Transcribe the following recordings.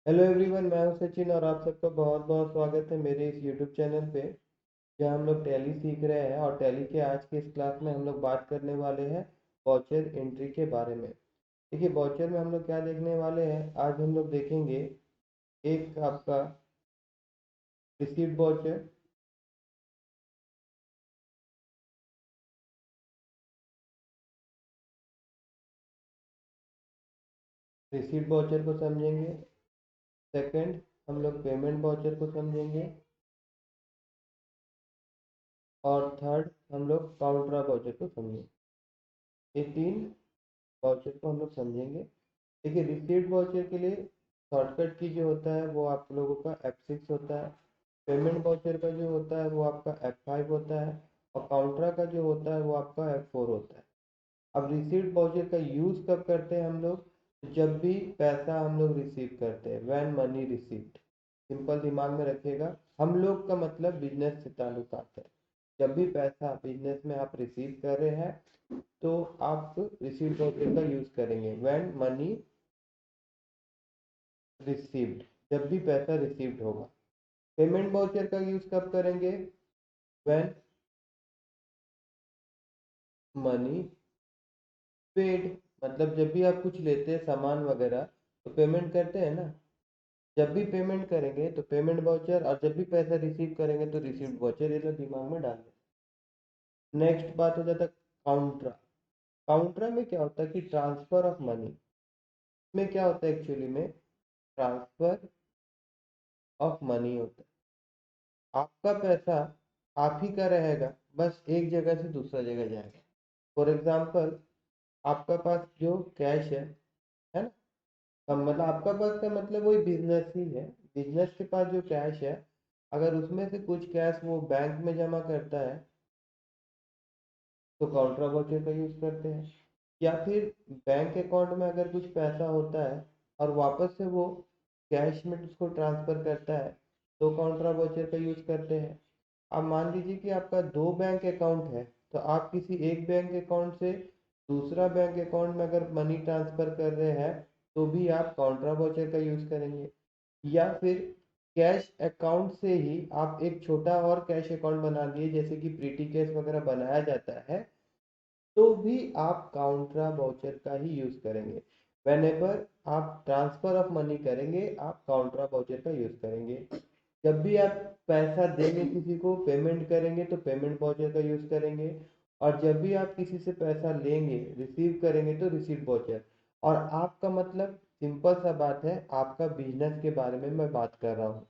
Hello everyone, मैं हूं सचिन और आप सबका बहुत बहुत स्वागत है मेरे इस यूट्यूब चैनल पे, जहां हम लोग टैली सीख रहे हैं। और टैली के आज के इस क्लास में हम लोग बात करने वाले हैं वाउचर एंट्री के बारे में। देखिए, वाउचर में हम लोग क्या देखने वाले हैं। आज हम लोग देखेंगे एक आपका रिसीव्ड वाउचर, रिसीव्ड वाउचर को समझेंगे। सेकंड, हम लोग पेमेंट वाउचर को समझेंगे। और थर्ड, हम लोग काउंटर वाउचर को समझेंगे। ये तीन वाउचर को हम लोग समझेंगे। देखिए, रिसीव्ड वाउचर के लिए शॉर्टकट की जो होता है वो आप लोगों का F6 होता है। पेमेंट वाउचर का जो होता है वो आपका F5 होता है। और काउंटरा का जो होता है वो आपका F4 होता है। अब रिसीव्ड वाउचर का यूज़ कब करते हैं हम लोग? जब भी पैसा हम लोग रिसीव करते हैं, व्हेन मनी रिसीव्ड। सिंपल दिमाग में रखिएगा, हम लोग का मतलब बिजनेस से ताल्लुकात है। जब भी पैसा बिजनेस में आप रिसीव कर रहे हैं तो आप रिसीव्ड वाउचर का यूज़ करेंगे। व्हेन मनी रिसीव्ड, जब भी पैसा रिसीव्ड होगा। पेमेंट वाउचर का यूज कब करेंगे? व्हेन मनी पेड, मतलब जब भी आप कुछ लेते हैं सामान वगैरह तो पेमेंट करते हैं ना। जब भी पेमेंट करेंगे तो पेमेंट वाउचर, और जब भी पैसा रिसीव करेंगे तो रिसीव्ड वाउचर। ये लोग दिमाग में डाल लें। नेक्स्ट बात हो जाता है काउंटरा। काउंटरा में क्या होता है कि ट्रांसफर ऑफ मनी में क्या होता है, एक्चुअली में ट्रांसफर ऑफ मनी होता है। आपका पैसा आप ही का रहेगा, बस एक जगह से दूसरा जगह जाएगा। फॉर एग्जाम्पल, आपका पास जो कैश है ना। मतलब आपका पास का मतलब वही बिजनेस ही है। बिजनेस के पास जो कैश है, अगर उसमें से कुछ कैश वो बैंक में जमा करता है तो काउंटर वाउचर का यूज करते हैं। या फिर बैंक अकाउंट में अगर कुछ पैसा होता है और वापस से वो कैश में उसको ट्रांसफर करता है तो काउंटर वाउचर का यूज करते हैं। अब मान लीजिए कि आपका दो बैंक अकाउंट है, तो आप किसी एक बैंक अकाउंट से दूसरा बैंक अकाउंट में अगर मनी ट्रांसफर कर रहे हैं तो भी आप काउंटर वाउचर का यूज करेंगे। या फिर कैश अकाउंट से ही आप एक छोटा और कैश अकाउंट बना लिए, जैसे कि प्रीटी कैश वगैरह बनाया जाता है, तो भी आप काउंटर वाउचर का ही यूज करेंगे। वेन एवर आप ट्रांसफर ऑफ मनी करेंगे आप काउंटर वाउचर का यूज करेंगे। जब भी आप पैसा देंगे किसी को, पेमेंट करेंगे तो पेमेंट वाउचर का यूज करेंगे। और जब भी आप किसी से पैसा लेंगे, रिसीव करेंगे तो रिसीव वाउचर। और आपका मतलब सिंपल सा बात है, आपका बिजनेस के बारे में मैं बात कर रहा हूँ।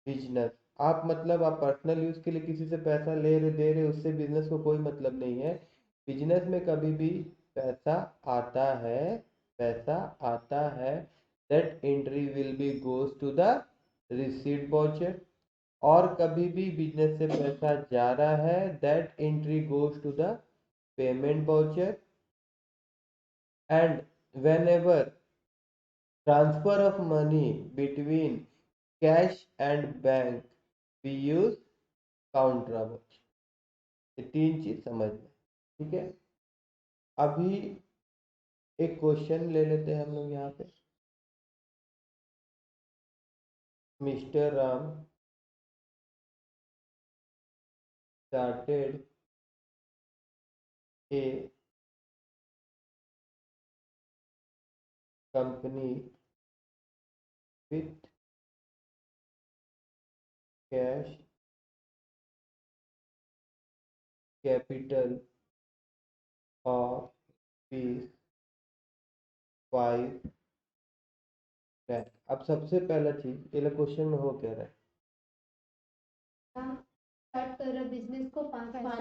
बिजनेस, आप मतलब आप पर्सनल यूज के लिए किसी से पैसा ले रहे दे रहे, उससे बिजनेस को कोई मतलब नहीं है। बिजनेस में कभी भी पैसा आता है, पैसा आता है, that entry will be goes to the received voucher. और कभी भी बिजनेस से पैसा जा रहा है, that entry goes to the payment voucher. And whenever transfer of money between cash and bank, we use counter voucher. ये तीन चीज समझ में, ठीक है। अभी एक क्वेश्चन ले लेते हैं हम लोग यहाँ पे। Mister Ram started A company with cash capital of ₹5 lakh। अब सबसे पहला चीज, ये क्वेश्चन में हो क्या रहा है? स्टार्ट कर रहा बिजनेस को 5 लाख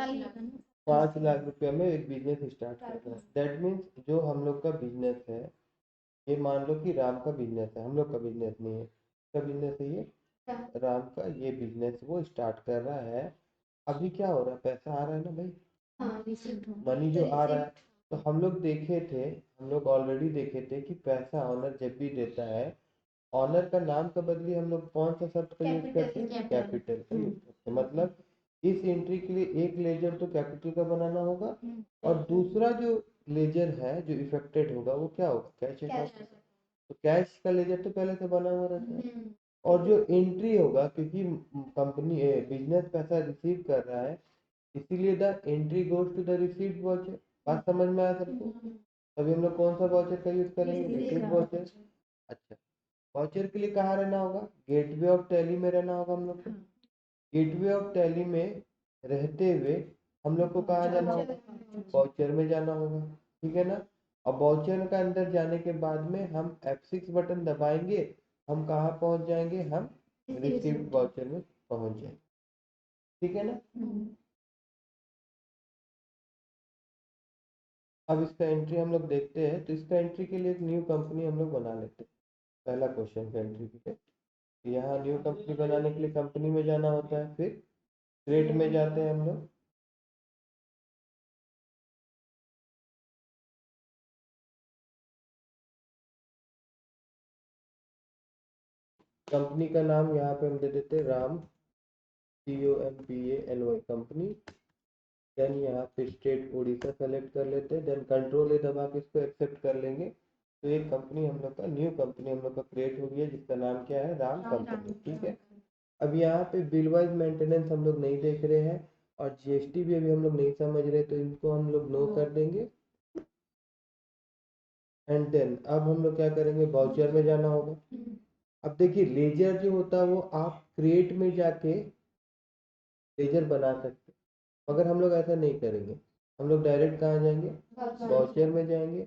5 लाख रुपया में एक बिजनेस स्टार्ट कर रहा है। दैट मीन्स जो हम लोग का बिजनेस है, ये मान लो कि राम का बिजनेस है, हम लोग का बिजनेस नहीं है। क्या बिजनेस है ये? राम का ये बिजनेस वो स्टार्ट कर रहा है। अभी क्या हो रहा है, पैसा आ रहा है ना भाई, मनी जो आ रहा है। तो हम लोग देखे थे, हम लोग ऑलरेडी देखे थे कि पैसा ऑनर जब भी देता है, ऑनर का नाम का बदले हम लोग कौन सा शब्द का यूज करते हैं? कैपिटल का यूज करते हैं। मतलब इस एंट्री के लिए एक लेजर तो कैपिटल का बनाना होगा, और दूसरा जो लेजर है जो इफेक्टेड होगा वो क्या होगा? Cash account. तो कैश का लेजर तो पहले से बना हुआ रहता है। और जो एंट्री होगा, क्योंकि कंपनी बिजनेस पैसा रिसीव कर रहा है, इसीलिए the entry goes to the received voucher. बात समझ में आया सबको? तभी हम लोग कौन सा वाउचर का यूज करेंगे? Received voucher. अच्छा, वाउचर के लिए कहाँ रहना होगा? गेटवे ऑफ टैली में रहना होगा हम लोग को। गेटवे ऑफ टैली में रहते हुए हम लोग को कहाँ जाना होगा? वाउचर में जाना होगा, ठीक है ना। अब वाउचर का अंदर जाने के बाद में हम F6 बटन दबाएंगे, हम कहाँ पहुंच जाएंगे? हम रिसीव्ड वाउचर में पहुंच जाएंगे, ठीक है ना। अब इसका एंट्री हम लोग देखते हैं। तो इसका एंट्री के लिए एक न्यू कंपनी हम लोग बना लेते हैं। पहला क्वेश्चन का एंट्री के लिए यहाँ न्यू कंपनी बनाने के लिए कंपनी में जाना होता है, फिर क्रिएट में जाते हैं हम लोग। कंपनी का नाम यहाँ पे हम दे देते हैं राम, COMPANY कंपनी। देन यहाँ पे स्टेट उड़ीसा सेलेक्ट कर लेते हैं। देन कंट्रोल ए दबा के इसको एक्सेप्ट कर लेंगे। तो एक कंपनी हम लोग का, न्यू कंपनी हम लोग का क्रिएट हो गया, जिसका नाम क्या है? राम कंपनी, ठीक है। अब यहाँ पे बिल वाइज मेंटेनेंस हम लोग नहीं देख रहे हैं, और GST भी अभी हम लोग नहीं समझ रहे, तो इनको हम लोग नो कर देंगे। एंड देन अब हम लोग क्या करेंगे? वाउचर में जाना होगा। अब देखिए, लेजर जो होता है वो आप क्रिएट में जाके लेजर बना सकते हैं, मगर हम लोग ऐसा नहीं करेंगे। हम लोग डायरेक्ट कहाँ जाएंगे? वाउचर में जाएंगे।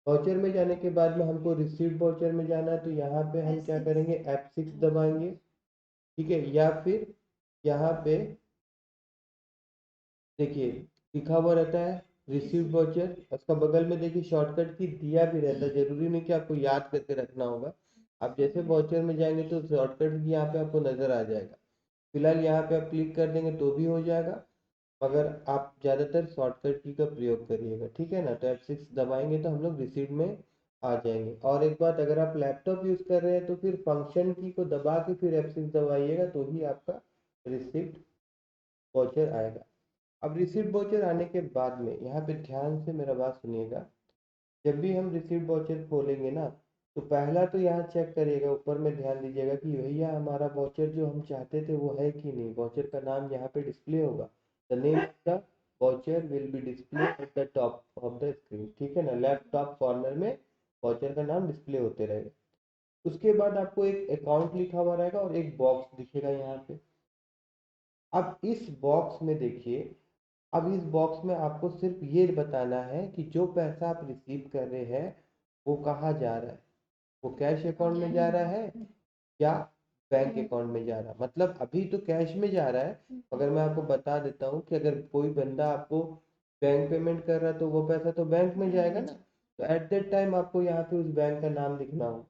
वाउचर में जाने के बाद में हमको रिसीव्ड वाउचर में जाना है, तो यहाँ पे हम क्या करेंगे? F6 दबाएंगे, ठीक है। या फिर यहाँ पे देखिए लिखा हुआ रहता है रिसीव्ड वाउचर, उसका बगल में देखिए शॉर्टकट की दिया भी रहता है। जरूरी नहीं कि आपको याद करके रखना होगा। आप जैसे वाउचर में जाएंगे तो शॉर्टकट भी यहाँ पे आपको नजर आ जाएगा। फिलहाल यहाँ पे आप क्लिक कर देंगे तो भी हो जाएगा, मगर आप ज़्यादातर शॉर्टकट की का प्रयोग करिएगा, ठीक है ना। तो F6 दबाएंगे तो हम लोग रिसीव में आ जाएंगे। और एक बात, अगर आप लैपटॉप यूज़ कर रहे हैं तो फिर फंक्शन की को दबा के फिर F6 दबाइएगा, तो ही आपका रिसीव्ड वाउचर आएगा। अब रिसीव्ड वाउचर आने के बाद में यहाँ पे ध्यान से मेरा बात सुनिएगा। जब भी हम रिसीव्ड वाउचर खोलेंगे ना, तो पहला तो यहाँ चेक करिएगा, ऊपर में ध्यान दीजिएगा कि भैया हमारा वाउचर जो हम चाहते थे वो है कि नहीं। वाउचर का नाम यहाँ पे डिस्प्ले होगा। The name of the voucher will be display at the top of the screen, ठीक है ना। लेफ्ट टॉप कॉर्नर में वाउचर का नाम डिस्प्ले होते रहेगा। उसके बाद आपको एक अकाउंट लिखा हुआ रहेगा और एक बॉक्स दिखेगा यहाँ पे। अब इस बॉक्स में देखिए, अब इस बॉक्स में आपको सिर्फ ये बताना है कि जो पैसा आप रिसीव कर रहे हैं वो कहाँ जा रहा है। वो कैश अकाउंट में जा रहा है या बैंक अकाउंट में जा रहा है। मतलब अभी तो कैश में जा रहा है, मगर मैं आपको बता देता हूँ कि अगर कोई बंदा आपको बैंक पेमेंट कर रहा है तो वो पैसा तो बैंक में जाएगा ना। तो एट दैट टाइम आपको यहाँ पे उस बैंक का नाम लिखना होगा।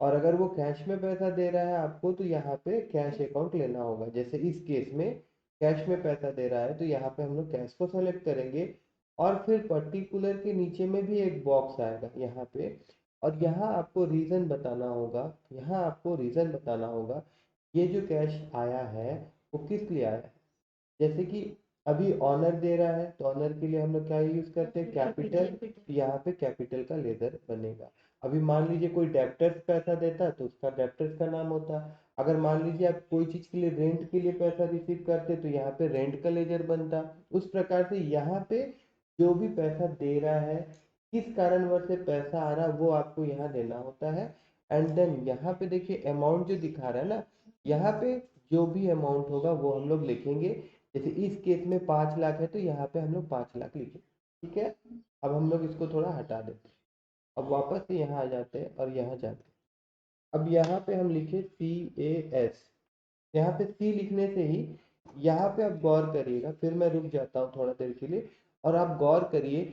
और अगर वो कैश में पैसा दे रहा है आपको, तो यहाँ पे कैश अकाउंट लेना होगा। जैसे इस केस में कैश में पैसा दे रहा है, तो यहाँ पे हम लोग कैश को सेलेक्ट करेंगे। और फिर पर्टिकुलर के नीचे में भी एक बॉक्स आएगा यहाँ पे, और यहाँ आपको रीज़न बताना होगा। यहाँ आपको रीज़न बताना होगा ये जो कैश आया है वो किस लिए आया है। जैसे कि अभी ऑनर दे रहा है, तो ऑनर के लिए हम लोग क्या यूज करते हैं? कैपिटल। यहाँ पे कैपिटल का लेजर बनेगा। अभी मान लीजिए कोई डेप्टर्स पैसा देता है तो उसका डेप्टर्स का नाम होता है। अगर मान लीजिए आप कोई चीज के लिए रेंट के लिए पैसा रिसीव करते तो यहाँ पे रेंट का लेजर बनता। उस प्रकार से यहाँ पे जो भी पैसा दे रहा है, किस कारणवश से पैसा आ रहा है, वो आपको यहाँ देना होता है। एंड देन यहाँ पे देखिए अमाउंट जो दिखा रहा है ना, यहाँ पे जो भी अमाउंट होगा वो हम लोग लिखेंगे। जैसे इस केस में 5 लाख है, तो यहाँ पे हम लोग 5 लाख लिखे, ठीक है। अब हम लोग इसको थोड़ा हटा देते हैं। अब वापस से यहाँ आ जाते हैं और यहाँ जाते हैं। अब यहाँ पे हम लिखे CAS। यहाँ पे C लिखने से ही यहाँ पे आप गौर करिएगा, फिर मैं रुक जाता हूँ थोड़ा देर के लिए। और आप गौर करिए,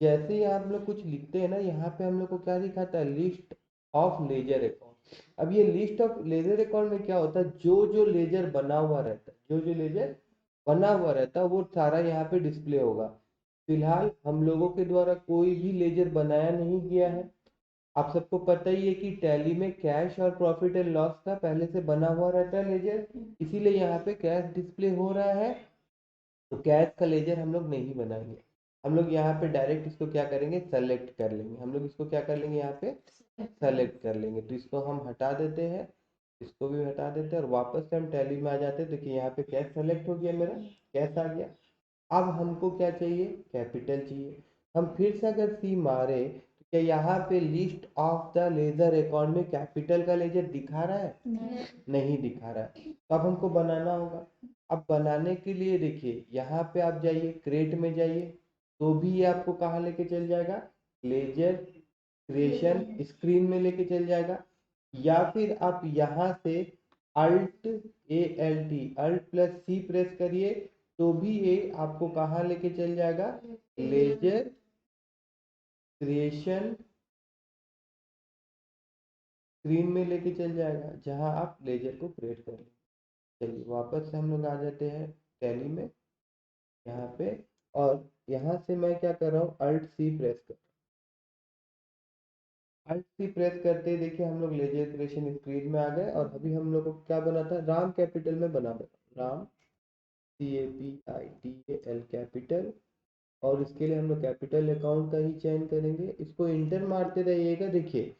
जैसे ही आप लोग कुछ लिखते हैं ना, यहाँ पे हम लोग को क्या दिखाता है? List of ledger account. अब ये लिस्ट ऑफ लेजर अकाउंट में क्या होता है? जो जो लेजर बना हुआ रहता है, जो जो लेजर बना हुआ रहता है वो सारा यहाँ पे डिस्प्ले होगा। फिलहाल हम लोगों के द्वारा कोई भी लेजर बनाया नहीं गया है। आप सबको पता ही है कि टैली में कैश और प्रॉफिट एंड लॉस का पहले से बना हुआ रहता है लेजर, इसीलिए यहाँ पे कैश डिस्प्ले हो रहा है। तो कैश का लेजर हम लोग नहीं बनाएंगे। हम लोग यहाँ पे डायरेक्ट इसको क्या करेंगे, सेलेक्ट कर लेंगे। हम लोग इसको क्या कर लेंगे, यहाँ पे सेलेक्ट कर लेंगे। तो इसको हम हटा देते हैं, इसको भी हटा देते हैं और वापस से हम टैली में आ जाते हैं। देखिए यहाँ पे कैश सेलेक्ट हो गया, मेरा कैश आ गया। अब हमको क्या चाहिए, कैपिटल चाहिए। हम फिर से अगर सी मारे तो क्या यहाँ पे list of the ledger account में कैपिटल का लेजर दिखा रहा है, नहीं दिखा रहा है। तो अब हमको बनाना होगा। अब बनाने के लिए देखिए यहाँ पे आप जाइए, क्रिएट में जाइए, तो भी ये आपको कहाँ लेके चल जाएगा, लेजर क्रिएशन स्क्रीन में लेके चल जाएगा। या फिर आप यहाँ से अल्ट प्लस सी प्रेस करिए, तो भी ये आपको कहाँ लेके चल जाएगा, लेजर क्रिएशन स्क्रीन में लेके चल जाएगा, जहाँ आप लेजर को क्रिएट कर लेंगे। चलिए वापस से हम लोग आ जाते हैं टैली में यहाँ पे, और यहाँ से मैं क्या कर रहा हूँ, अल्ट सी प्रेस कर, अल्ट सी प्रेस करते ही देखिए हम लोग लेजर क्रिएशन स्क्रीन में आ गए। और अभी हम लोग को क्या बना था, राम कैपिटल में बना देता, राम CAPITAL कैपिटल। और इसके लिए हम लोग कैपिटल अकाउंट का ही चयन करेंगे। इसको इंटर मारते रहिएगा। देखिए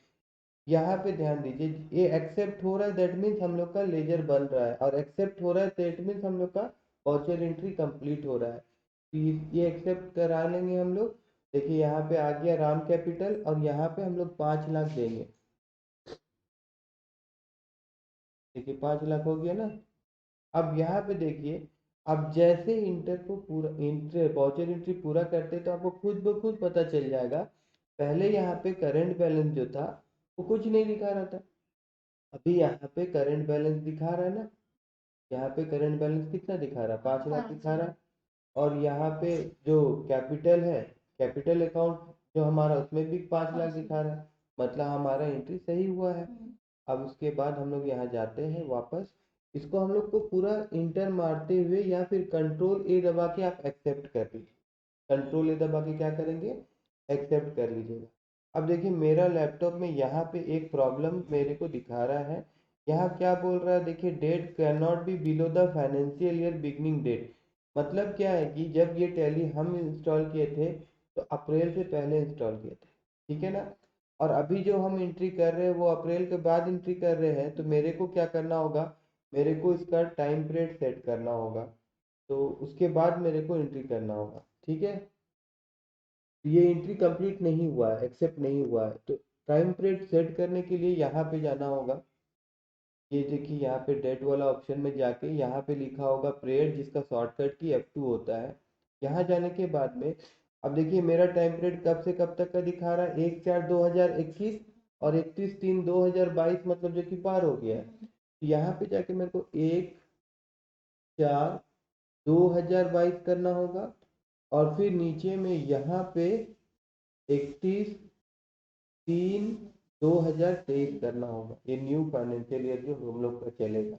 यहाँ पे ध्यान दीजिए, ये एक्सेप्ट हो रहा है, दैट मीन्स हम लोग का लेजर बन रहा है, और एक्सेप्ट हो रहा है दैट मीन्स हम लोग का वाउचर एंट्री कंप्लीट हो रहा है। तो ये एक्सेप्ट करा लेंगे हम लोग। देखिए यहाँ पे आ गया राम कैपिटल, और यहाँ पे हम लोग 5 लाख देंगे। देखिए 5 लाख हो गया ना। अब यहाँ पे देखिए, अब जैसे इंटर को पूरा इंटर वाउचर एंट्री पूरा करते तो आपको खुद ब खुद पता चल जाएगा। पहले यहाँ पे करंट बैलेंस जो था वो कुछ नहीं दिखा रहा था, अभी यहाँ पे करंट बैलेंस दिखा रहा है ना। यहाँ पे करंट बैलेंस कितना दिखा रहा है, 5 लाख दिखा रहा है। और यहाँ पे जो कैपिटल है, कैपिटल अकाउंट जो हमारा, उसमें भी 5 लाख दिखा रहा है, मतलब हमारा एंट्री सही हुआ है। अब उसके बाद हम लोग यहाँ जाते हैं वापस। इसको हम लोग को पूरा इंटर मारते हुए या फिर कंट्रोल ए दबा के आप एक्सेप्ट कर लीजिए। कंट्रोल ए दबा के क्या करेंगे, एक्सेप्ट कर लीजिएगा। अब देखिए मेरा लैपटॉप में यहाँ पे एक प्रॉब्लम मेरे को दिखा रहा है। यहाँ क्या बोल रहा है, देखिए date can not be below the financial year beginning date. मतलब क्या है कि जब ये टैली हम इंस्टॉल किए थे तो अप्रैल से पहले इंस्टॉल किए थे, ठीक है ना। और अभी जो हम एंट्री कर रहे हैं वो अप्रैल के बाद एंट्री कर रहे हैं। तो मेरे को क्या करना होगा, मेरे को इसका टाइम पीरियड सेट करना होगा, तो उसके बाद मेरे को एंट्री करना होगा, ठीक है। तो ये एंट्री कंप्लीट नहीं हुआ है, एक्सेप्ट नहीं हुआ है, तो टाइम पीरियड सेट करने के लिए यहाँ पे जाना होगा। ये देखिए यहाँ पे डेट वाला ऑप्शन में जाके यहाँ पे लिखा होगा पीरियड, जिसका शॉर्टकट की F2 होता है। यहाँ जाने के बाद में अब देखिए मेरा टाइम पीरियड कब से कब तक का दिखा रहा है, 1/4/2021 और 31/3/2022, मतलब जो कि पार हो गया है। तो यहाँ पे जाके मेरे को 1/4/2022 करना होगा, और फिर नीचे में यहाँ पे 31/3/2023 करना होगा। ये न्यू फाइनेंशियल ईयर जो हम लोग का चलेगा।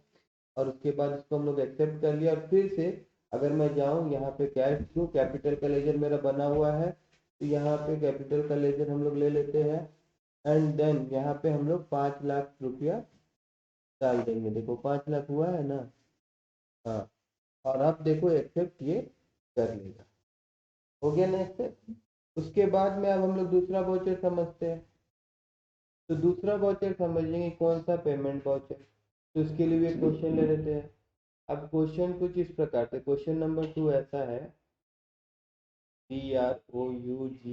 और उसके बाद इसको हम लोग एक्सेप्ट कर लिया। और फिर से अगर मैं जाऊँ यहाँ पे कैश टू कैपिटल का लेजर मेरा बना हुआ है, तो यहाँ पे कैपिटल का लेजर हम लोग ले लेते हैं। एंड देन यहाँ पे हम लोग 5 लाख रुपया डाल देंगे। देखो 5 लाख हुआ है ना, हाँ। और अब देखो एक्सेप्ट ये कर लेगा, हो गया ना एक्सेप्ट। उसके बाद में अब हम लोग दूसरा वाउचर समझते हैं। तो दूसरा वाउचर समझेंगे कौन सा, पेमेंट वाउचर। तो इसके लिए भी एक क्वेश्चन ले लेते हैं। अब क्वेश्चन कुछ इस प्रकार से, क्वेश्चन नंबर 2 ऐसा है, BROUGH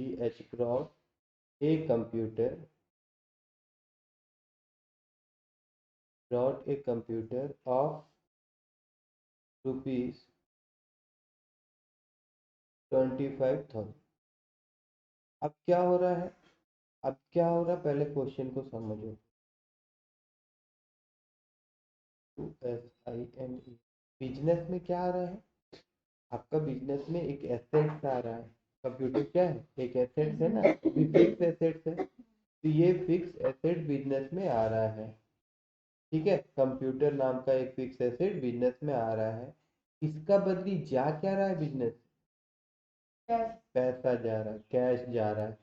ए कंप्यूटर ऑफ ₹25,000। अब क्या हो रहा है, अब क्या हो रहा है, पहले क्वेश्चन को समझो। SINE बिजनेस में क्या आ रहा है, आपका बिजनेस में एक एसेट्स आ रहा है। कंप्यूटर क्या है, एक एसेट्स है ना, फिक्स एसेट्स है। तो ये फिक्स एसेट बिजनेस में आ रहा है, ठीक है। कंप्यूटर नाम का एक फिक्स एसेट बिजनेस में आ रहा है। इसका बदली जा क्या रहा है, बिजनेस पैसा जा रहा है, कैश जा रहा है।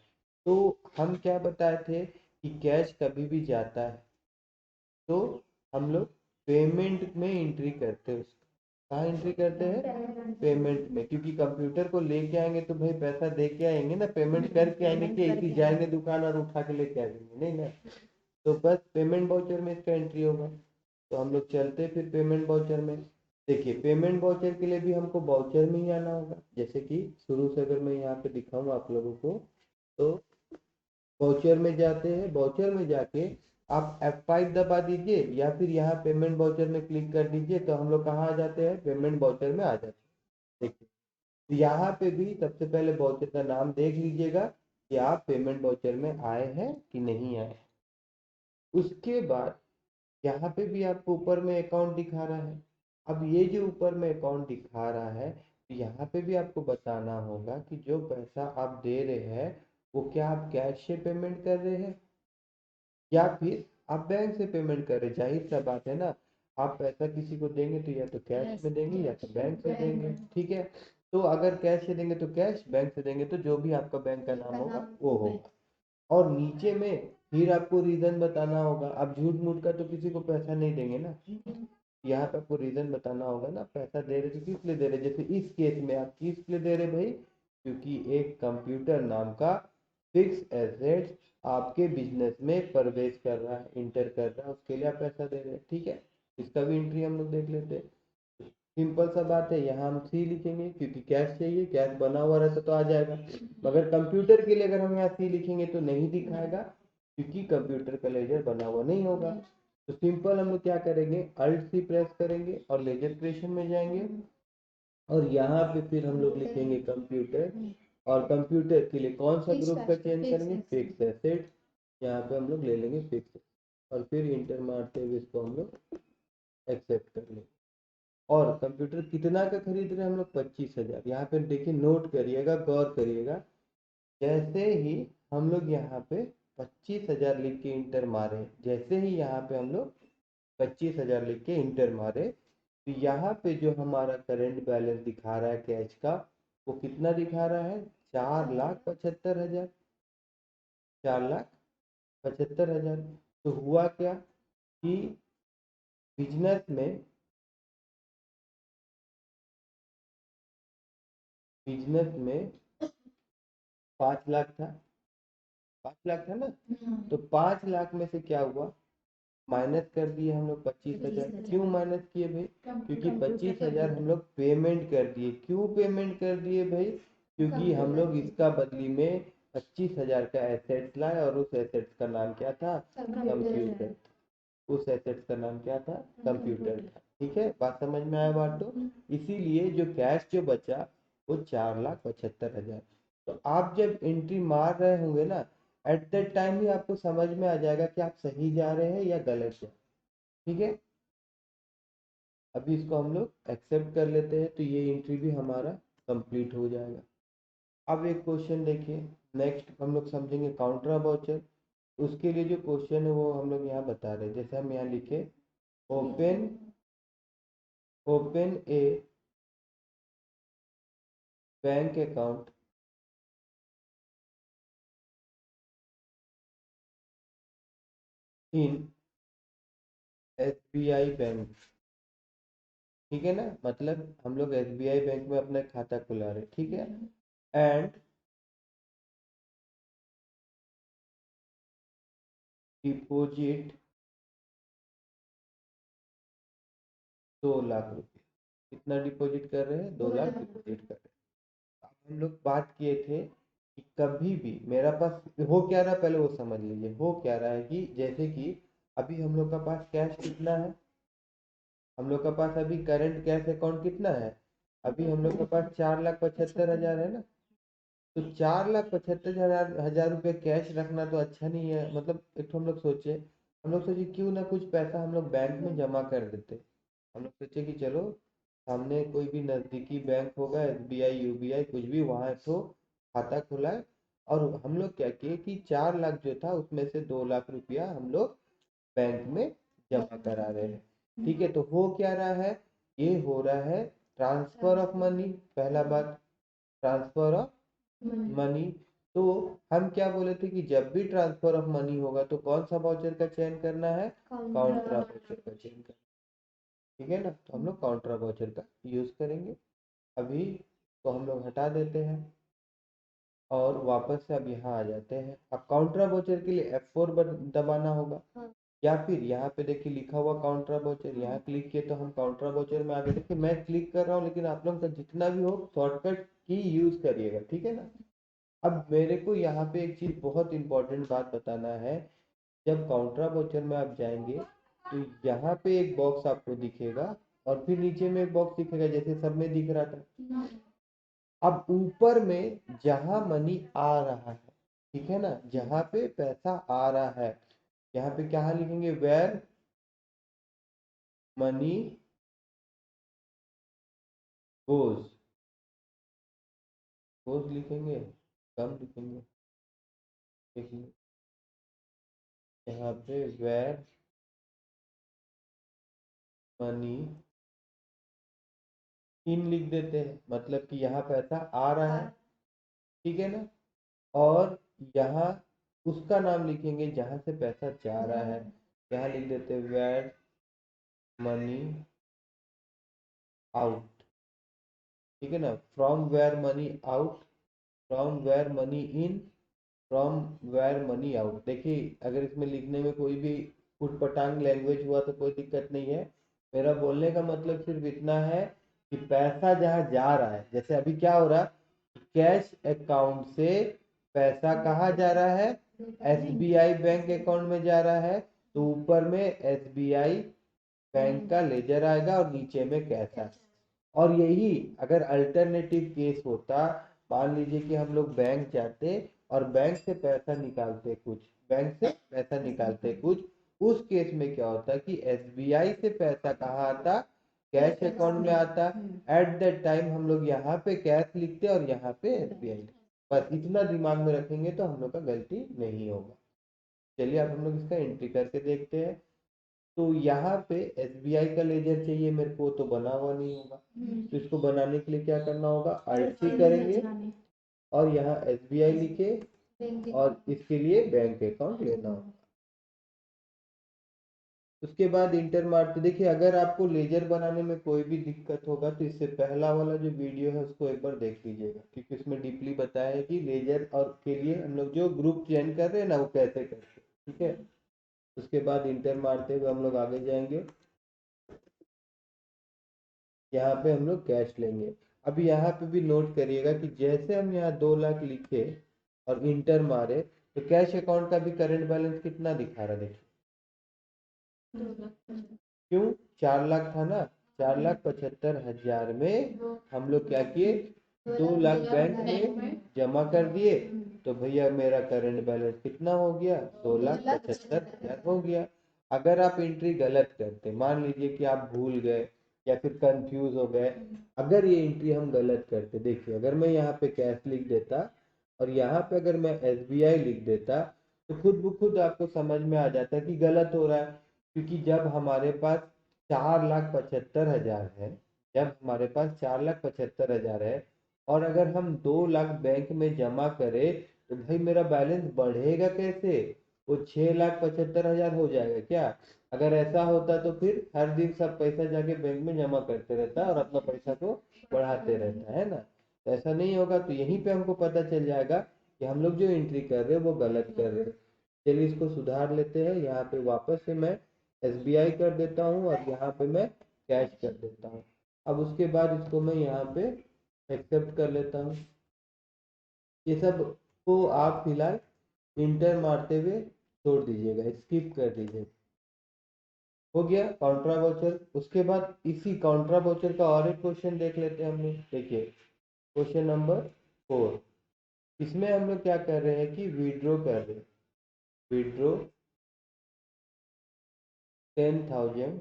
तो हम क्या बताए थे कि कैश कभी भी जाता है तो हम लोग पेमेंट में एंट्री करते हैं उसको। कहाँ एंट्री करते हैं? पेमेंट में, क्योंकि कंप्यूटर को लेके आएंगे तो भाई पैसा दे के आएंगे ना, पेमेंट करके आएंगे कि ऐसे ही जाएंगे दुकान और उठा के लेके आएंगे, नहीं ना। तो बस पेमेंट वाउचर में इसका एंट्री होगा। तो हम लोग चलते हैं फिर पेमेंट वाउचर में। देखिए पेमेंट वाउचर के लिए भी हमको वाउचर में ही आना होगा। जैसे कि शुरू से अगर मैं यहाँ पे दिखाऊँ आप लोगों को, तो वाउचर में जाते हैं, वाउचर में जाके आप F5 दबा दीजिए या फिर यहाँ पेमेंट वाउचर में क्लिक कर दीजिए, तो हम लोग कहाँ आ जाते हैं? पेमेंट वाउचर में आ जाते हैं। देखिए तो यहाँ पे भी सबसे पहले वाउचर का नाम देख लीजिएगा कि आप पेमेंट वाउचर में आए हैं कि नहीं आए हैं। उसके बाद यहाँ पे भी आपको ऊपर में अकाउंट दिखा रहा है। अब ये जो ऊपर में अकाउंट दिखा रहा है, तो यहाँ पे भी आपको बताना होगा कि जो पैसा आप दे रहे हैं वो क्या आप कैश से पेमेंट कर रहे हैं या फिर आप बैंक से पेमेंट कर रहे हैं। जाहिर सा बात है ना, आप पैसा किसी को देंगे तो या तो कैश में देंगे या तो बैंक से देंगे, ठीक है। तो अगर कैश से देंगे तो कैश, बैंक से देंगे तो जो भी आपका बैंक का नाम होगा वो होगा। और नीचे में फिर आपको रीजन बताना होगा। आप झूठ मूठ का तो किसी को पैसा नहीं देंगे ना, यहाँ पे आपको रीजन बताना होगा ना, पैसा दे रहे तो किस लिए दे रहे। जैसे इस केस में आप किस लिए दे रहे भाई? क्योंकि एक कंप्यूटर नाम का फिक्स एसेट आपके बिजनेस में प्रवेश कर रहा है, इंटर कर रहा है, उसके लिए आप पैसा दे रहे हैं, ठीक है। इसका भी एंट्री हम लोग देख लेते हैं। सिंपल सा बात है, यहाँ हम सी लिखेंगे क्योंकि कैश चाहिए, कैश बना हुआ रहता तो आ जाएगा। मगर कंप्यूटर के लिए अगर हम यहाँ सी लिखेंगे तो नहीं दिखाएगा, क्योंकि कंप्यूटर का लेजर बना हुआ नहीं होगा। तो सिंपल हम लोग क्या करेंगे, अल्ट सी प्रेस करेंगे और लेजर क्रिएशन में जाएंगे और यहाँ पे फिर हम लोग लिखेंगे कंप्यूटर। और कंप्यूटर के लिए कौन सा ग्रुप का चेंज करेंगे? Fix asset. यहाँ पे हम लोग ले लेंगे फिक्स और फिर इंटर मारते हुए इसको हम लोग एक्सेप्ट कर लेंगे। और कंप्यूटर कितना का खरीद रहे हैं हम लोग? 25,000। यहाँ पे देखिए, नोट करिएगा, गौर करिएगा, जैसे ही हम लोग यहाँ पे 25,000 लिख के इंटर मारे, जैसे ही यहाँ पे हम लोग 25,000 लिख के इंटर मारे, तो यहाँ पे जो हमारा करंट बैलेंस दिखा रहा है कैश का, वो कितना दिखा रहा है? 4,75,000। 4,75,000। तो हुआ क्या कि बिजनेस में बिजनेस में 5 लाख था। 5 लाख था ना। तो 5 लाख में से क्या हुआ? माइनस कर दिए हम लोग 25,000। क्यों माइनस किए भाई? क्योंकि 25,000 हम लोग पेमेंट कर दिए। क्यों पेमेंट कर दिए भाई? क्योंकि हम लोग इसका बदली में 25,000 का एसेट्स लाए और उस एसेट्स का नाम क्या था? कंप्यूटर। उस एसेट्स का नाम क्या था? कंप्यूटर था। ठीक है, बात समझ में आया बात? तो इसीलिए जो कैश जो बचा वो 4,75,000। तो आप जब एंट्री मार रहे होंगे ना, एट दैट टाइम ही आपको समझ में आ जाएगा कि आप सही जा रहे हैं या गलत जा रहे हैं, ठीक है। अभी इसको हम लोग एक्सेप्ट कर लेते हैं, तो ये एंट्री भी हमारा कंप्लीट हो जाएगा। अब एक क्वेश्चन देखिए, नेक्स्ट हम लोग समझेंगे काउंटर वाउचर। उसके लिए जो क्वेश्चन है वो हम लोग यहाँ बता रहे हैं। जैसे हम यहाँ लिखे, open open A bank account in SBI bank. ठीक है ना, मतलब हम लोग SBI बैंक में अपना खाता खुला रहे, ठीक है। एंड डिपॉजिट 2 लाख रुपये। कितना डिपॉजिट कर रहे हैं? 2 लाख डिपॉजिट कर रहे हैं। अब हम लोग बात किए थे कि कभी भी मेरा पास हो क्या रहा है, पहले वो समझ लीजिए। हो क्या रहा है कि जैसे कि अभी हम लोग का पास कैश कितना है? हम लोग का पास अभी करंट कैश अकाउंट कितना है? अभी हम लोग के पास 4,75,000 है ना। तो 4,75,000 रुपये कैश रखना तो अच्छा नहीं है। मतलब एक तो हम लोग सोचे क्यों ना कुछ पैसा हम लोग बैंक में जमा कर देते। हम लोग सोचे कि चलो सामने कोई भी नज़दीकी बैंक होगा, SBI UBI कुछ भी, वहाँ तो खाता खुलाए। और हम लोग क्या किए कि 4 लाख जो था उसमें से 2 लाख रुपया हम लोग बैंक में जमा करा रहे हैं। ठीक है, तो हो क्या रहा है? ये हो रहा है ट्रांसफर ऑफ मनी। पहला बात, ट्रांसफर ऑफ मनी। तो हम क्या बोले थे कि जब भी ट्रांसफर ऑफ मनी होगा तो कौन सा वाउचर का चयन करना है? काउंटर वाउचर का चयन करना। ठीक है ना। तो हम लोग काउंटर वाउचर का यूज़ करेंगे। अभी तो हम लोग हटा देते हैं और वापस से अब यहाँ आ जाते हैं। अब काउंटर वाउचर के लिए F4 दबाना होगा, हाँ। या फिर यहाँ पे देखिए लिखा हुआ काउंटर वाउचर, यहाँ क्लिक किए तो हम काउंटर वाउचर में आ गए। देखिए मैं क्लिक कर रहा हूँ, लेकिन आप लोग का जितना भी हो शॉर्टकट की यूज़ करिएगा, ठीक है ना। अब मेरे को यहाँ पे एक चीज़ बहुत इंपॉर्टेंट बात बताना है। जब काउंटर वाउचर में आप जाएंगे तो यहाँ पे एक बॉक्स आपको दिखेगा और फिर नीचे में एक बॉक्स दिखेगा, जैसे सब में दिख रहा था। अब ऊपर में जहां मनी आ रहा है, ठीक है ना, जहां पे पैसा आ रहा है, यहाँ पे क्या लिखेंगे, वेयर मनी गोज, गोज लिखेंगे, कम लिखेंगे, लिखेंगे यहाँ पे वेयर मनी इन लिख देते हैं, मतलब कि यहाँ पैसा आ रहा है, ठीक है ना। और यहाँ उसका नाम लिखेंगे जहां से पैसा जा रहा है, यहाँ लिख देते हैं वेयर मनी आउट, ठीक है ना। From where money out, from where money in, from where money out. देखिए अगर इसमें लिखने में कोई भी उटपटांग लैंग्वेज हुआ तो कोई दिक्कत नहीं है। मेरा बोलने का मतलब सिर्फ इतना है कि पैसा जहाँ जा रहा है, जैसे अभी क्या हो रहा है, कैश अकाउंट से पैसा कहाँ जा रहा है, SBI बैंक अकाउंट में जा रहा है। तो ऊपर में SBI बैंक का लेजर आएगा और नीचे में कैश आएगा। और यही अगर अल्टरनेटिव केस होता, मान लीजिए कि हम लोग बैंक जाते और बैंक से पैसा निकालते कुछ, बैंक से पैसा निकालते कुछ, उस केस में क्या होता कि SBI से पैसा कहाँ आता, कैश अकाउंट में आता। एट दैट टाइम हम लोग यहाँ पे कैश लिखते और यहाँ पे SBI लिखते। बस इतना दिमाग में रखेंगे तो हम लोग का गलती नहीं होगा। चलिए अब हम लोग इसका एंट्री करके देखते हैं। तो यहाँ पे SBI का लेजर चाहिए मेरे को, तो बना हुआ नहीं होगा। तो इसको बनाने के लिए क्या करना होगा, अल्ट सी करेंगे और यहाँ SBI लिखे और इसके लिए बैंक अकाउंट लेना होगा। उसके बाद इंटर मारते। देखिए अगर आपको लेजर बनाने में कोई भी दिक्कत होगा तो इससे पहला वाला जो वीडियो है उसको एक बार देख लीजिएगा, क्योंकि उसमें डीपली बताया है कि लेजर और के लिए हम लोग जो ग्रुप चयन कर रहे हैं ना वो कैसे करते हैं, ठीक है। उसके बाद इंटर मारते हुए हम लोग आगे जाएंगे। यहाँ पे हम लोग कैश लेंगे। अब यहाँ पे भी नोट करिएगा कि जैसे हम यहाँ 2 लाख लिखे और इंटर मारे तो कैश अकाउंट का भी करंट बैलेंस कितना दिखा रहा है, देखिए क्यों, 4 लाख था ना, 4,75,000 में हम लोग क्या किए, 2 लाख बैंक में जमा कर दिए। तो भैया मेरा करंट बैलेंस कितना हो गया, 2,75,000 हो गया। अगर आप एंट्री गलत करते, मान लीजिए कि आप भूल गए या फिर कंफ्यूज हो गए, अगर ये एंट्री हम गलत करते, देखिए अगर मैं यहाँ पे कैश लिख देता और यहाँ पे अगर मैं SBI लिख देता तो खुद ब खुद आपको समझ में आ जाता कि गलत हो रहा है। क्योंकि जब हमारे पास 4,75,000 है, जब हमारे पास 4,75,000 है और अगर हम 2 लाख बैंक में जमा करें तो भाई मेरा बैलेंस बढ़ेगा कैसे, वो 6,75,000 हो जाएगा क्या। अगर ऐसा होता तो फिर हर दिन सब पैसा जाके बैंक में जमा करते रहता और अपना पैसा को बढ़ाते रहता है ना। तो ऐसा नहीं होगा। तो यहीं पे हमको पता चल जाएगा कि हम लोग जो एंट्री कर रहे हैं वो गलत कर रहे हैं। चलिए इसको सुधार लेते हैं। यहाँ पे वापस से मैं SBI कर देता हूँ और यहाँ पे मैं कैश कर देता हूँ। अब उसके बाद इसको मैं यहाँ पे एक्सेप्ट कर लेता हूँ। ये सब को आप फिलहाल इंटर मारते हुए छोड़ दीजिएगा, स्किप कर दीजिएगा। हो गया काउंट्रा वाउचर। उसके बाद इसी काउंट्रा वाउचर का और एक क्वेश्चन देख लेते हैं हम लोग। देखिए क्वेश्चन नंबर 4, इसमें हम लोग क्या कर रहे हैं कि विड्रॉ कर रहे हैं, विड्रॉ 10,000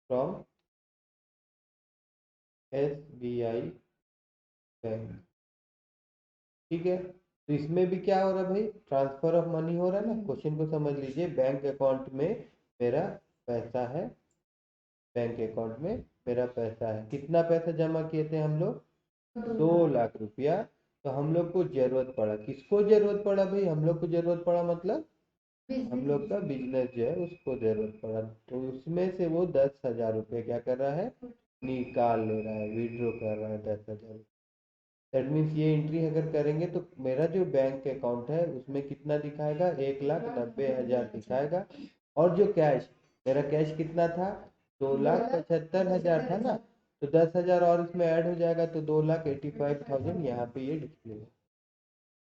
फ्रॉम SBI बैंक, ठीक है। तो इसमें भी क्या हो रहा है भाई, ट्रांसफर ऑफ मनी हो रहा है ना। क्वेश्चन को समझ लीजिए, बैंक अकाउंट में मेरा पैसा है, बैंक अकाउंट में मेरा पैसा है। कितना पैसा जमा किए थे हम लोग, 2 लाख रुपया। तो हम लोग को जरूरत पड़ा, किसको जरूरत पड़ा भाई, हम लोग को जरूरत पड़ा मतलब हम लोग का बिजनेस जो है उसको जरूरत पड़ा, तो उसमें से वो 10,000 रुपये क्या कर रहा है, निकाल ले रहा है, विड्रॉ कर रहा है 10,000। दैट मीन्स ये एंट्री अगर करेंगे तो मेरा जो बैंक अकाउंट है उसमें कितना दिखाएगा, 1,90,000 दिखाएगा। और जो कैश, मेरा कैश कितना था, 2,75,000 था ना, तो 10,000 और इसमें ऐड हो जाएगा तो 2,85,000 यहाँ पे ये डिस्प्ले है।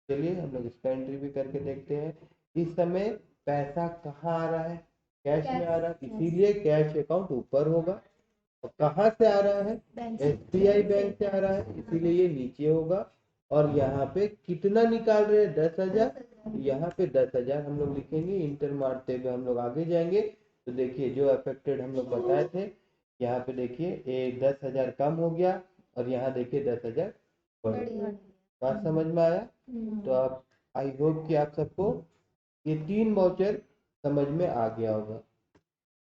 चलिए हम लोग इसका एंट्री भी करके देखते हैं। इस समय पैसा कहाँ आ रहा है, कैश में आ रहा है, इसीलिए कैश अकाउंट ऊपर होगा। और कहाँ से आ रहा है, SBI बैंक से आ रहा है, इसीलिए ये नीचे होगा। और यहाँ पे कितना निकाल रहे हैं, 10,000, यहाँ पे 10,000 हम लोग लिखेंगे, इंटर मारते हुए हम लोग आगे जाएंगे। तो देखिए जो अफेक्टेड हम लोग बताए थे, यहाँ पे देखिए 10,000 कम हो गया, और यहाँ देखिए 10,000 बढ़ गया। बात समझ में आया? तो आप, आई होप कि आप सबको ये 3 वाउचर समझ में आ गया होगा।